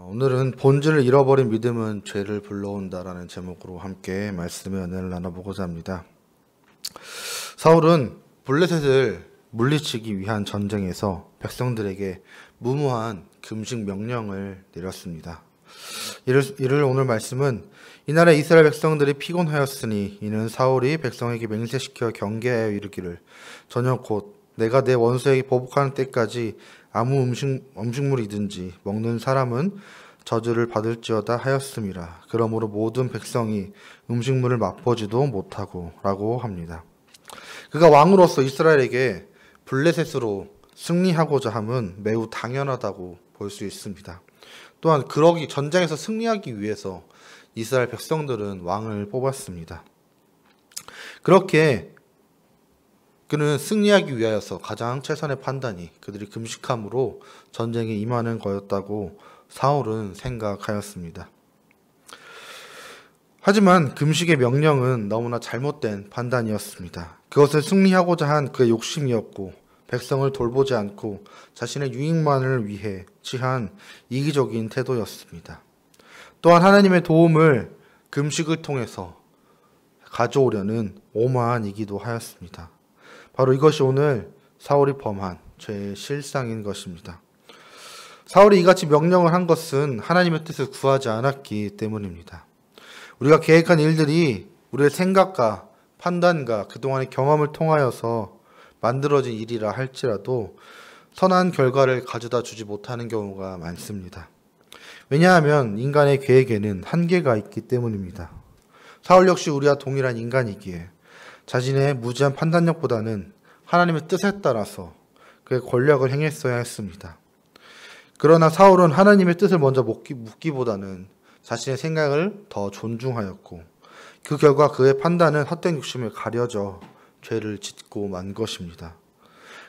오늘은 본질을 잃어버린 믿음은 죄를 불러온다라는 제목으로 함께 말씀의 은혜를 나눠보고자 합니다. 사울은 블레셋을 물리치기 위한 전쟁에서 백성들에게 무모한 금식 명령을 내렸습니다. 이를 오늘 말씀은 이날에 이스라엘 백성들이 피곤하였으니 이는 사울이 백성에게 맹세시켜 경계하여 이르기를 저녁 곧 내가 내 원수에게 보복하는 때까지 아무 음식물이든지 먹는 사람은 저주를 받을지어다 하였음이라. 그러므로 모든 백성이 음식물을 맛보지도 못하고 라고 합니다. 그가 왕으로서 이스라엘에게 블레셋으로 승리하고자 함은 매우 당연하다고 볼 수 있습니다. 또한 전쟁에서 승리하기 위해서 이스라엘 백성들은 왕을 뽑았습니다. 그렇게 그는 승리하기 위하여서 가장 최선의 판단이 그들이 금식함으로 전쟁에 임하는 거였다고 사울은 생각하였습니다. 하지만 금식의 명령은 너무나 잘못된 판단이었습니다. 그것을 승리하고자 한 그의 욕심이었고 백성을 돌보지 않고 자신의 유익만을 위해 취한 이기적인 태도였습니다. 또한 하나님의 도움을 금식을 통해서 가져오려는 오만이기도 하였습니다. 바로 이것이 오늘 사울이 범한 죄의 실상인 것입니다. 사울이 이같이 명령을 한 것은 하나님의 뜻을 구하지 않았기 때문입니다. 우리가 계획한 일들이 우리의 생각과 판단과 그동안의 경험을 통하여서 만들어진 일이라 할지라도 선한 결과를 가져다 주지 못하는 경우가 많습니다. 왜냐하면 인간의 계획에는 한계가 있기 때문입니다. 사울 역시 우리와 동일한 인간이기에 자신의 무지한 판단력보다는 하나님의 뜻에 따라서 그의 권력을 행했어야 했습니다. 그러나 사울은 하나님의 뜻을 먼저 묻기보다는 자신의 생각을 더 존중하였고 그 결과 그의 판단은 헛된 욕심에 가려져 죄를 짓고 만 것입니다.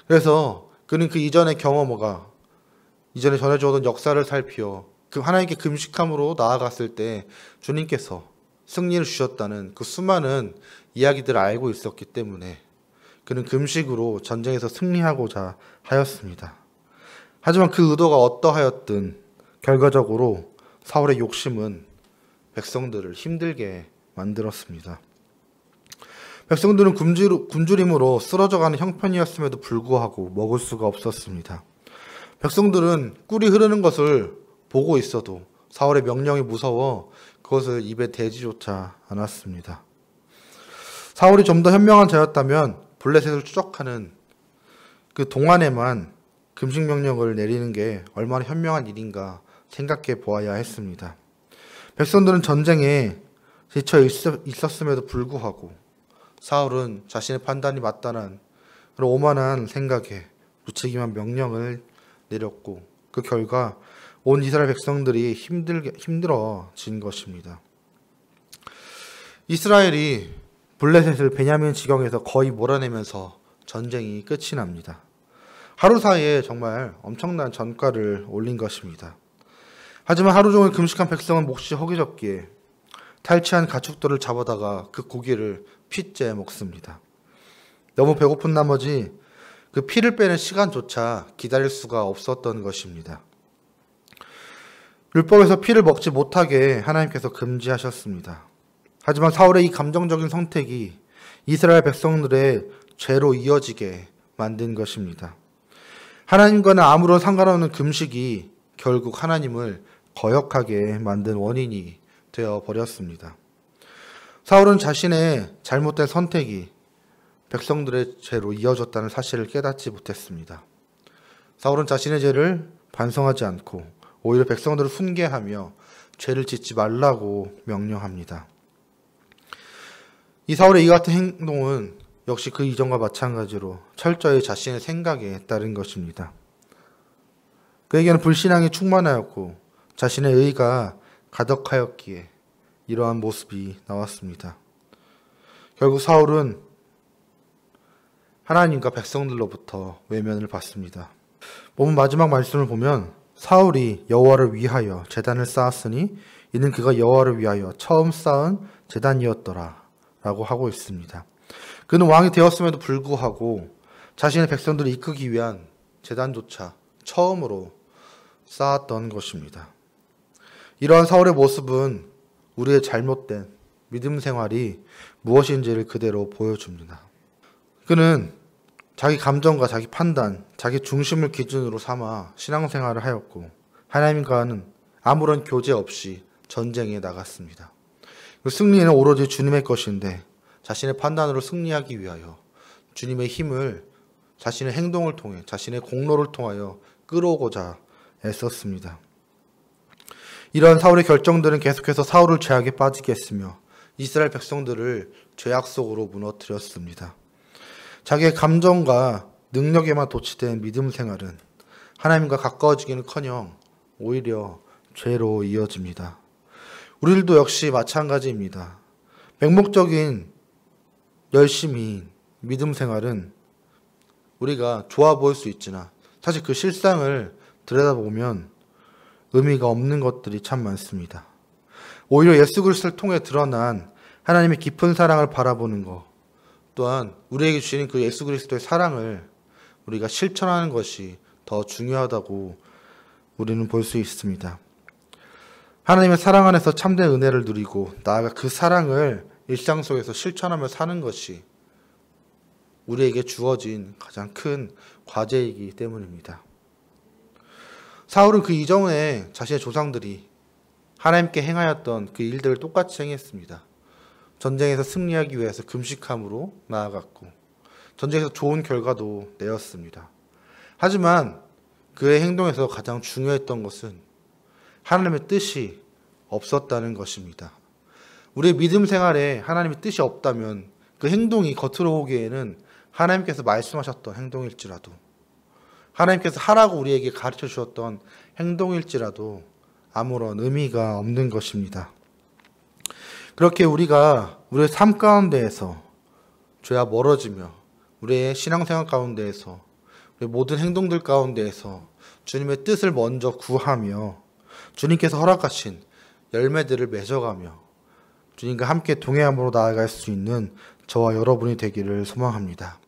그래서 그는 그 이전의 경험과 이전에 전해주었던 역사를 살피어 그 하나님께 금식함으로 나아갔을 때 주님께서 승리를 주셨다는 그 수많은 이야기들을 알고 있었기 때문에 그는 금식으로 전쟁에서 승리하고자 하였습니다. 하지만 그 의도가 어떠하였든 결과적으로 사울의 욕심은 백성들을 힘들게 만들었습니다. 백성들은 굶주림으로 쓰러져가는 형편이었음에도 불구하고 먹을 수가 없었습니다. 백성들은 꿀이 흐르는 것을 보고 있어도 사울의 명령이 무서워 그것을 입에 대지조차 않았습니다. 사울이 좀 더 현명한 자였다면 블레셋을 추적하는 그 동안에만 금식 명령을 내리는 게 얼마나 현명한 일인가 생각해 보아야 했습니다. 백성들은 전쟁에 지쳐 있었음에도 불구하고 사울은 자신의 판단이 맞다는 그런 오만한 생각에 무책임한 명령을 내렸고 그 결과 온 이스라엘 백성들이 힘들어진 것입니다. 이스라엘이 블레셋을 베냐민 지경에서 거의 몰아내면서 전쟁이 끝이 납니다. 하루 사이에 정말 엄청난 전가를 올린 것입니다. 하지만 하루 종일 금식한 백성은 몫이 허기졌기에 탈취한 가축들을 잡아다가 그 고기를 핏째 먹습니다. 너무 배고픈 나머지 그 피를 빼는 시간조차 기다릴 수가 없었던 것입니다. 율법에서 피를 먹지 못하게 하나님께서 금지하셨습니다. 하지만 사울의 이 감정적인 선택이 이스라엘 백성들의 죄로 이어지게 만든 것입니다. 하나님과는 아무런 상관없는 금식이 결국 하나님을 거역하게 만든 원인이 되어 버렸습니다. 사울은 자신의 잘못된 선택이 백성들의 죄로 이어졌다는 사실을 깨닫지 못했습니다. 사울은 자신의 죄를 반성하지 않고 오히려 백성들을 훈계하며 죄를 짓지 말라고 명령합니다. 이 사울의 이 같은 행동은 역시 그 이전과 마찬가지로 철저히 자신의 생각에 따른 것입니다. 그에게는 불신앙이 충만하였고 자신의 의가 가득하였기에 이러한 모습이 나왔습니다. 결국 사울은 하나님과 백성들로부터 외면을 받습니다. 본문 마지막 말씀을 보면 사울이 여호와를 위하여 제단을 쌓았으니 이는 그가 여호와를 위하여 처음 쌓은 제단이었더라 라고 하고 있습니다. 그는 왕이 되었음에도 불구하고 자신의 백성들을 이끌기 위한 제단조차 처음으로 쌓았던 것입니다. 이러한 사울의 모습은 우리의 잘못된 믿음 생활이 무엇인지를 그대로 보여줍니다. 그는 자기 감정과 자기 판단, 자기 중심을 기준으로 삼아 신앙생활을 하였고 하나님과는 아무런 교제 없이 전쟁에 나갔습니다. 승리는 오로지 주님의 것인데 자신의 판단으로 승리하기 위하여 주님의 힘을 자신의 행동을 통해 자신의 공로를 통하여 끌어오고자 애썼습니다. 이러한 사울의 결정들은 계속해서 사울을 죄악에 빠지게 했으며 이스라엘 백성들을 죄악 속으로 무너뜨렸습니다. 자기의 감정과 능력에만 도취된 믿음 생활은 하나님과 가까워지기는커녕 오히려 죄로 이어집니다. 우리들도 역시 마찬가지입니다. 맹목적인 열심히 믿음 생활은 우리가 좋아 보일 수 있으나 사실 그 실상을 들여다보면 의미가 없는 것들이 참 많습니다. 오히려 예수 그리스도를 통해 드러난 하나님의 깊은 사랑을 바라보는 것, 또한 우리에게 주시는 그 예수 그리스도의 사랑을 우리가 실천하는 것이 더 중요하다고 우리는 볼 수 있습니다. 하나님의 사랑 안에서 참된 은혜를 누리고 나아가 그 사랑을 일상 속에서 실천하며 사는 것이 우리에게 주어진 가장 큰 과제이기 때문입니다. 사울은 그 이전에 자신의 조상들이 하나님께 행하였던 그 일들을 똑같이 행했습니다. 전쟁에서 승리하기 위해서 금식함으로 나아갔고 전쟁에서 좋은 결과도 내었습니다. 하지만 그의 행동에서 가장 중요했던 것은 하나님의 뜻이 없었다는 것입니다. 우리의 믿음 생활에 하나님의 뜻이 없다면 그 행동이 겉으로 보기에는 하나님께서 말씀하셨던 행동일지라도 하나님께서 하라고 우리에게 가르쳐 주셨던 행동일지라도 아무런 의미가 없는 것입니다. 그렇게 우리가 우리의 삶 가운데에서 죄와 멀어지며 우리의 신앙생활 가운데에서 우리의 모든 행동들 가운데에서 주님의 뜻을 먼저 구하며 주님께서 허락하신 열매들을 맺어가며 주님과 함께 동행함으로 나아갈 수 있는 저와 여러분이 되기를 소망합니다.